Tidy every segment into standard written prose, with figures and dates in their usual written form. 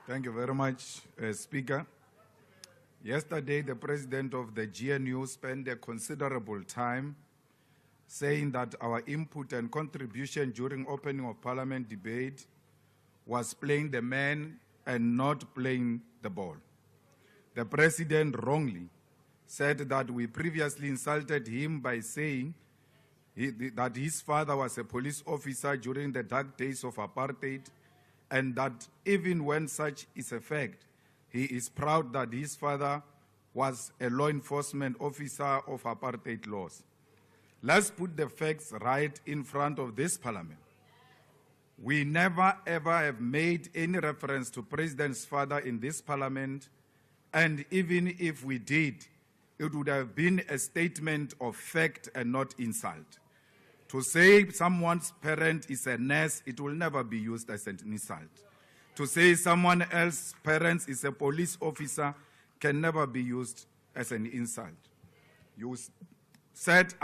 Thank you very much, Speaker. Yesterday, the President of the GNU spent a considerable time saying that our input and contribution during opening of Parliament debate was playing the man and not playing the ball. The President wrongly said that we previously insulted him by saying that his father was a police officer during the dark days of apartheid, and that even when such is a fact, he is proud that his father was a law enforcement officer of apartheid laws. Let's put the facts right in front of this Parliament. We never ever have made any reference to President's father in this Parliament, and even if we did, it would have been a statement of fact and not insult. To say someone's parent is a nurse, it will never be used as an insult. To say someone else's parent is a police officer can never be used as an insult. You said,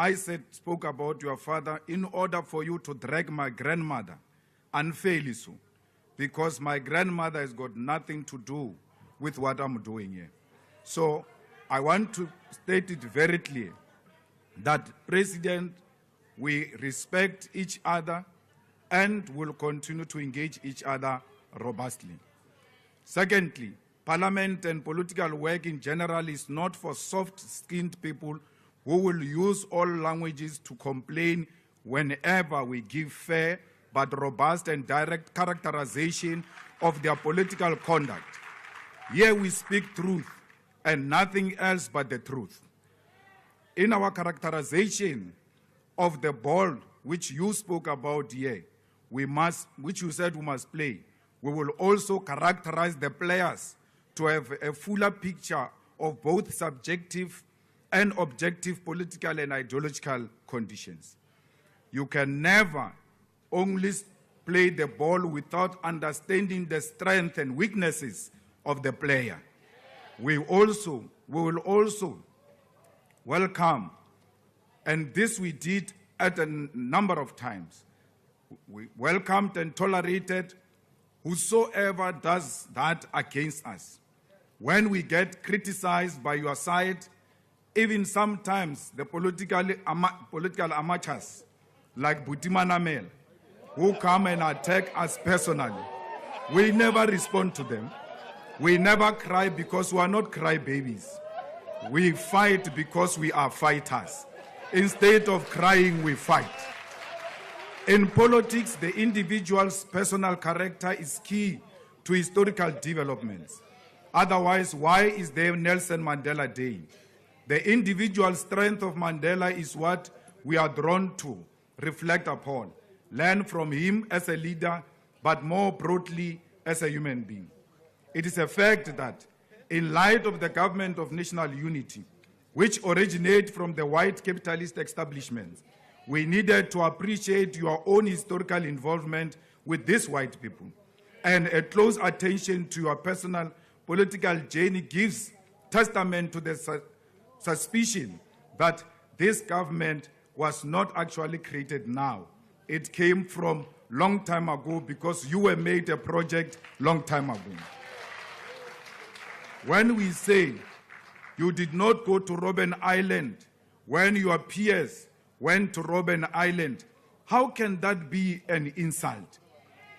spoke about your father in order for you to drag my grandmother unfairly so, because my grandmother has got nothing to do with what I'm doing here. So I want to state it very clear that, President, we respect each other and will continue to engage each other robustly. Secondly, Parliament and political work in general is not for soft-skinned people who will use all languages to complain whenever we give fair but robust and direct characterization of their political conduct. Here we speak truth and nothing else but the truth. In our characterization of the ball which you spoke about here, which you said we must play, we will also characterize the players to have a fuller picture of both subjective and objective political and ideological conditions. You can never only play the ball without understanding the strengths and weaknesses of the player. We will also welcome, and this we did at a number of times, we welcomed and tolerated whosoever does that against us. When we get criticized by your side, even sometimes the political amateurs like Butima Namel, who come and attack us personally, we never respond to them. We never cry because we are not crybabies. We fight because we are fighters. Instead of crying, we fight. In politics, the individual's personal character is key to historical developments. Otherwise, why is there Nelson Mandela Day? The individual strength of Mandela is what we are drawn to reflect upon, learn from him as a leader, but more broadly as a human being. It is a fact that in light of the government of national unity, which originate from the white capitalist establishments, we needed to appreciate your own historical involvement with these white people. And a close attention to your personal political journey gives testament to the suspicion that this government was not actually created now. It came from long time ago because you were made a project long time ago. When we say you did not go to Robben Island when your peers went to Robben Island, how can that be an insult?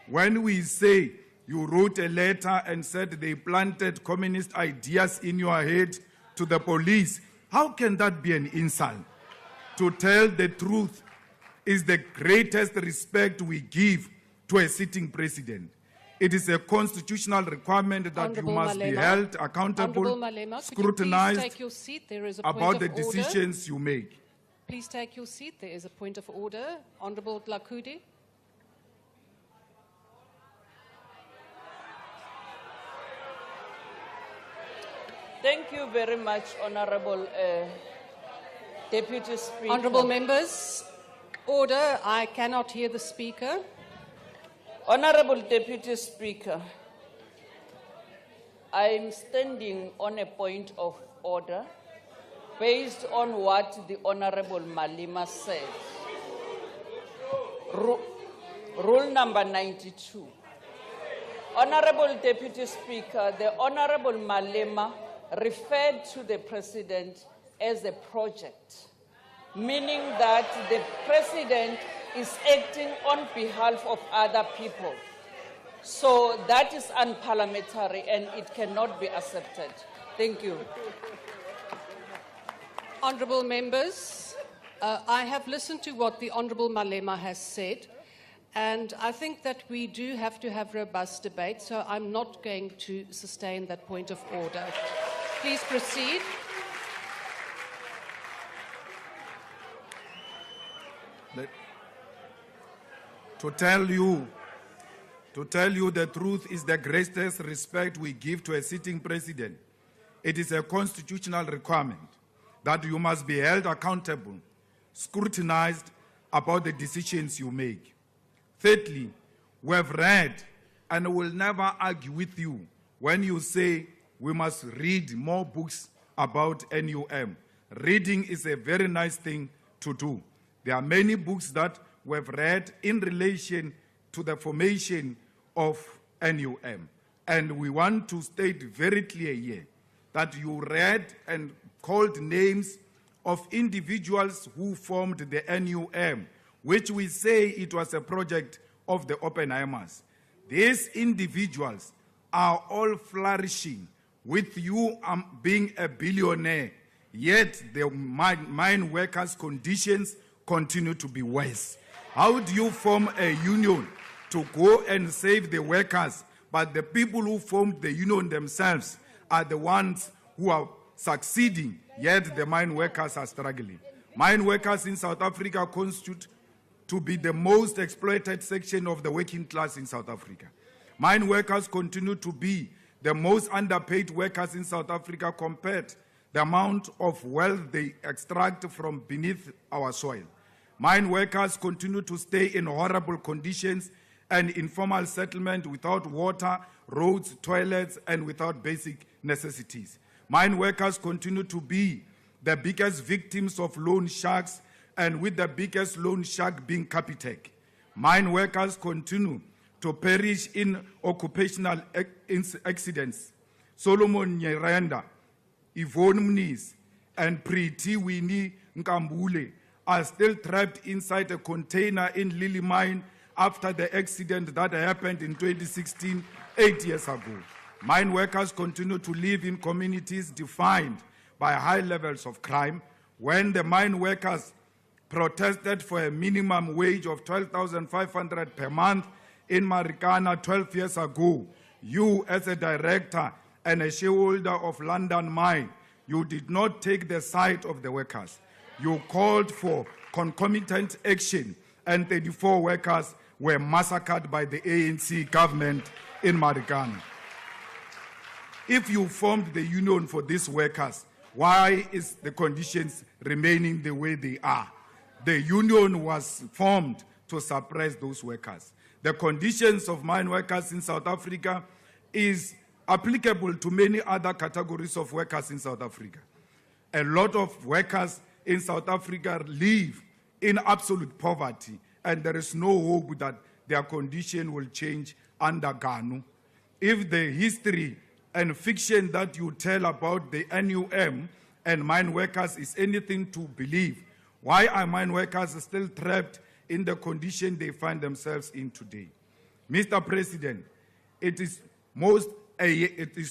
When we say you wrote a letter and said they planted communist ideas in your head to the police, how can that be an insult? To tell the truth is the greatest respect we give to a sitting president. It is a constitutional requirement that you must be held accountable, scrutinized about the decisions you make. Please take your seat. There is a point of order. Honourable Dlakudi. Thank you very much, Honourable Deputy Speaker. Honourable members, order. I cannot hear the Speaker. Honourable Deputy Speaker, I am standing on a point of order based on what the Honourable Malema said. Rule number 92. Honorable Deputy Speaker, the Honorable Malema referred to the President as a project, meaning that the President is acting on behalf of other people. So that is unparliamentary and it cannot be accepted. Thank you. Honourable members, I have listened to what the Honourable Malema has said, and I think that we do have to have robust debate, so I'm not going to sustain that point of order. Please proceed. To tell you the truth is the greatest respect we give to a sitting president. It is a constitutional requirement that you must be held accountable, scrutinized about the decisions you make. Thirdly, we have read and will never argue with you when you say we must read more books about NUM. Reading is a very nice thing to do. There are many books that we have read in relation to the formation of NUM. And we want to state very clear here that you read and called names of individuals who formed the NUM, which we say it was a project of the Oppenheimers. These individuals are all flourishing, with you being a billionaire, yet the mine workers' conditions continue to be worse. How do you form a union to go and save the workers, but the people who formed the union themselves are the ones who are succeeding, yet the mine workers are struggling? Mine workers in South Africa constitute to be the most exploited section of the working class in South Africa. Mine workers continue to be the most underpaid workers in South Africa compared the amount of wealth they extract from beneath our soil. Mine workers continue to stay in horrible conditions and informal settlement without water, roads, toilets, and without basic necessities. Mine workers continue to be the biggest victims of loan sharks, and with the biggest loan shark being Capitec. Mine workers continue to perish in occupational accidents. Solomon Nyerenda, Yvonne Mniz, and Priti Winnie Nkambule are still trapped inside a container in Lily Mine after the accident that happened in 2016, 8 years ago. Mine workers continue to live in communities defined by high levels of crime. When the mine workers protested for a minimum wage of 12,500 per month in Marikana 12 years ago, you as a director and a shareholder of London Mine, you did not take the side of the workers. You called for concomitant action, and 34 workers were massacred by the ANC government in Marikana. If you formed the union for these workers, why is the conditions remaining the way they are? The union was formed to suppress those workers. The conditions of mine workers in South Africa is applicable to many other categories of workers in South Africa. A lot of workers in South Africa live in absolute poverty, and there is no hope that their condition will change under GANU. If the history and fiction that you tell about the NUM and mine workers is anything to believe, why are mine workers still trapped in the condition they find themselves in today? Mr. President, it is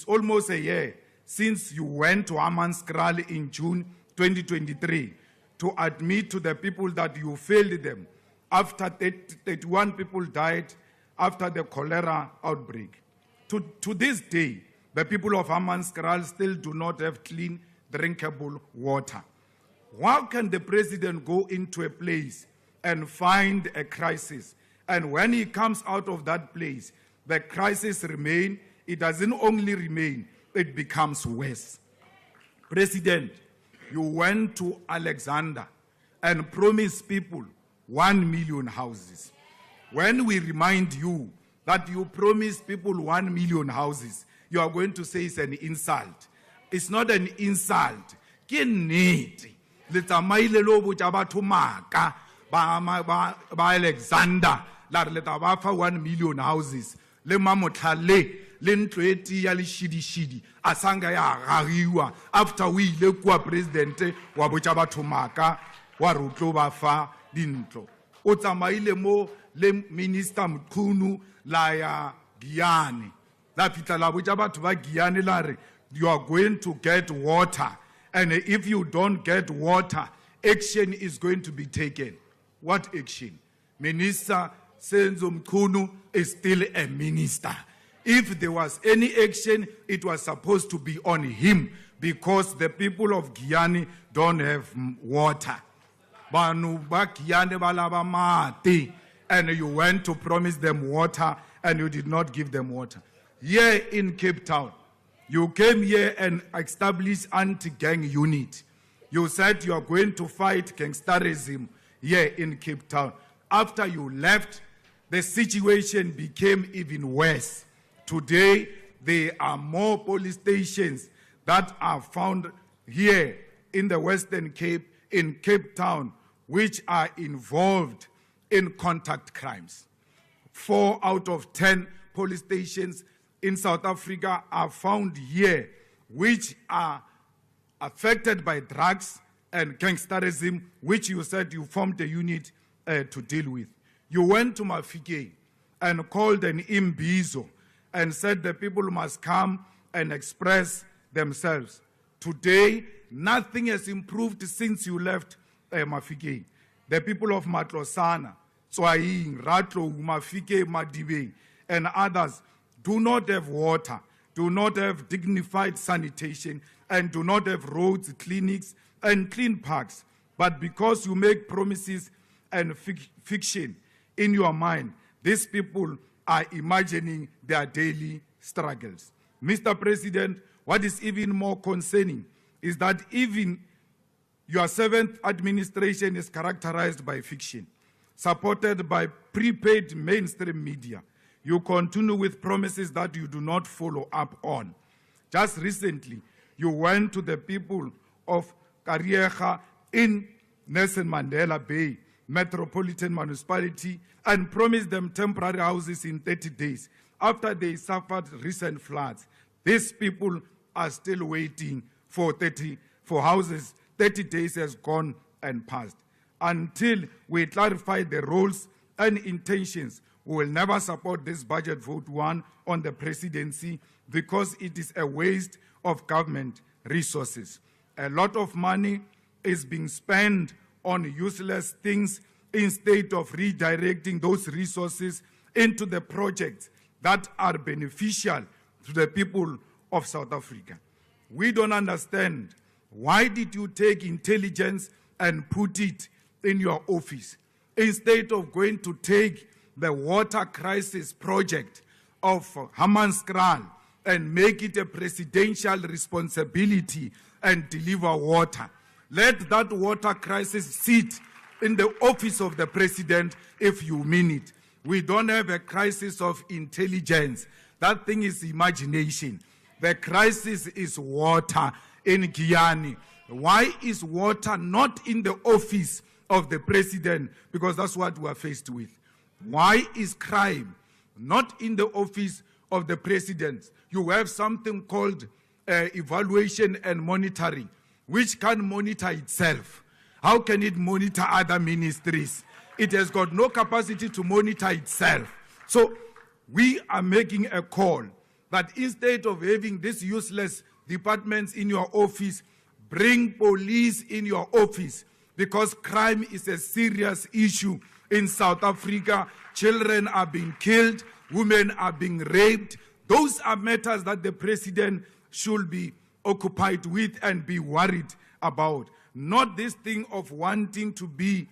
almost a year since you went to Hammanskraal in June 2023 to admit to the people that you failed them after 31 people died after the cholera outbreak. To this day, the people of Hammanskraal still do not have clean, drinkable water. How can the president go into a place and find a crisis, and when he comes out of that place, the crisis remains? It doesn't only remain, it becomes worse. President, you went to Alexander and promised people 1 million houses. When we remind you that you promised people 1 million houses, you are going to say it's an insult. It's not an insult. Ke nnete. Le tsamaile lo botsa batho maka ba Alexander la re le tla ba fa 1 million houses. le mamotlhale le ntlo e tia le shidi a sanga ya gagiwa after we ile kwa president wa botsa batho maka wa rutlo ba fa dintlo o tsamaile mo le minister Mkhunu la ya Giyane la fitla la botsa batho ba Giyane la re you are going to get water and if you don't get water action is going to be taken. What action? Minister Senzo Mkhunu is still a minister. If there was any action, it was supposed to be on him because the people of Giyane don't have water. Banu ba Giyane balaba mate, and you went to promise them water and you did not give them water. Here in Cape Town, you came here and established anti-gang unit. You said you are going to fight gangsterism here in Cape Town. After you left, the situation became even worse. Today, there are more police stations that are found here in the Western Cape, in Cape Town, which are involved in contact crimes. 4 out of 10 police stations in South Africa are found here, which are affected by drugs and gangsterism, which you said you formed a unit to deal with. You went to Mafike and called an imbizo and said the people must come and express themselves. Today, nothing has improved since you left Mafike. The people of Matlosana, Tswaing, Ratlo, Mafike, Madibeng, and others do not have water, do not have dignified sanitation, and do not have roads, clinics, and clean parks. But because you make promises and fiction in your mind, these people are imagining their daily struggles. Mr. President, what is even more concerning is that even your 7th administration is characterized by fiction, supported by prepaid mainstream media. You continue with promises that you do not follow up on. Just recently, you went to the people of Kariega in Nelson Mandela Bay Metropolitan Municipality and promised them temporary houses in 30 days after they suffered recent floods. These people are still waiting for houses. 30 days has gone and passed. Until we clarify the roles and intentions, we will never support this budget vote 1 on the presidency because it is a waste of government resources. A lot of money is being spent on useless things instead of redirecting those resources into the projects that are beneficial to the people of South Africa. We don't understand why did you take intelligence and put it in your office instead of going to take the water crisis project of Hammanskraal and make it a presidential responsibility and deliver water. Let that water crisis sit in the office of the president if you mean it. We don't have a crisis of intelligence. That thing is imagination. The crisis is water in Giyane. Why is water not in the office of the president? Because that's what we are faced with. Why is crime not in the office of the president? You have something called evaluation and monitoring, which can monitor itself. How can it monitor other ministries? It has got no capacity to monitor itself. So we are making a call that instead of having these useless departments in your office, bring police in your office, because crime is a serious issue in South Africa. Children are being killed, women are being raped. Those are matters that the president should be occupied with and be worried about. Not this thing of wanting to be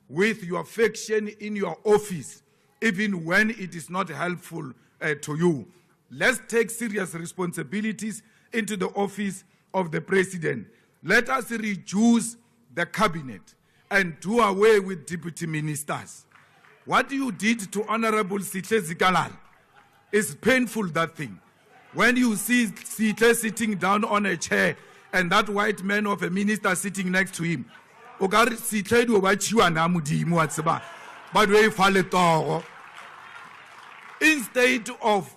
with your faction in your office, even when it is not helpful to you. Let's take serious responsibilities into the office of the president. Let us reduce the cabinet and do away with deputy ministers. What you did to Honorable Sihle Zikalala is painful, that thing. When you see Sihle sitting down on a chair and that white man of a minister sitting next to him, but we fall Instead of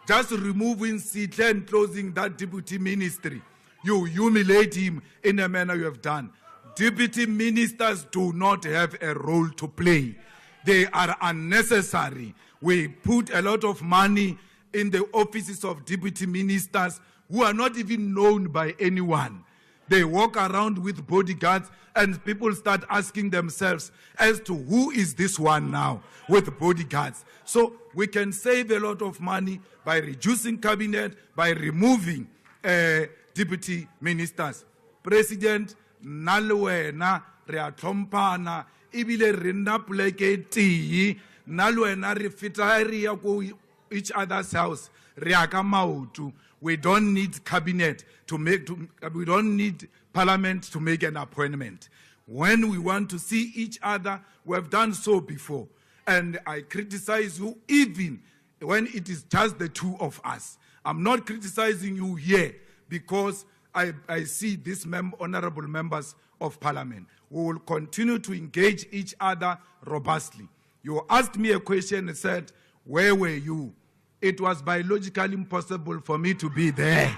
just removing Sihle and closing that deputy ministry, you humiliate him in a manner you have done. Deputy ministers do not have a role to play. They are unnecessary. We put a lot of money in the offices of deputy ministers who are not even known by anyone. They walk around with bodyguards and people start asking themselves as to who is this one now with bodyguards. So we can save a lot of money by reducing cabinet, by removing deputy ministers. President, nalwena reatlompana ibile rinna pleke ti nalwena refitaria ko each other's house reaka mautu. We don't need cabinet we don't need parliament to make an appointment. When we want to see each other, we have done so before. And I criticize you even when it is just the two of us. I'm not criticizing you here because I see these honorable members of parliament. We will continue to engage each other robustly. You asked me a question and said, where were you? It was biologically impossible for me to be there.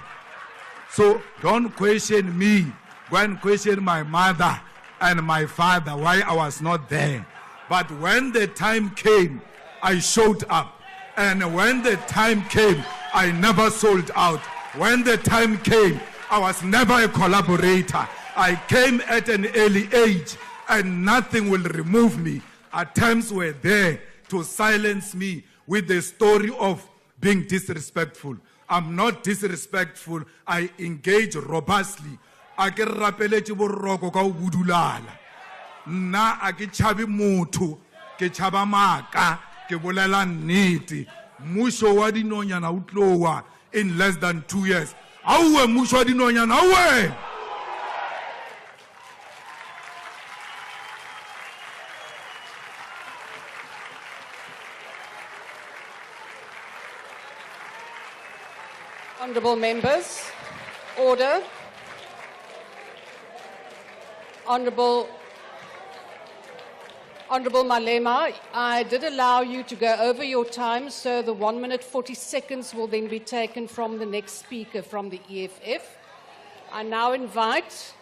So don't question me. Go and question my mother and my father why I was not there. But when the time came, I showed up. And when the time came, I never sold out. When the time came, I was never a collaborator. I came at an early age and nothing will remove me. Attempts were there to silence me with the story of being disrespectful. I'm not disrespectful. I engage robustly. A ke rapeletse boroko ka o budulala. Nna a ke tshabe motho, ke tshaba maka, ke bolela nnete. Mmuso wa dinonyana o tlowa in less than 2 years. Auwe mmuso wa dinonyana, auwe! Honourable members, order. Honourable Malema, I did allow you to go over your time, so the 1 minute 40 seconds will then be taken from the next speaker from the EFF. I now invite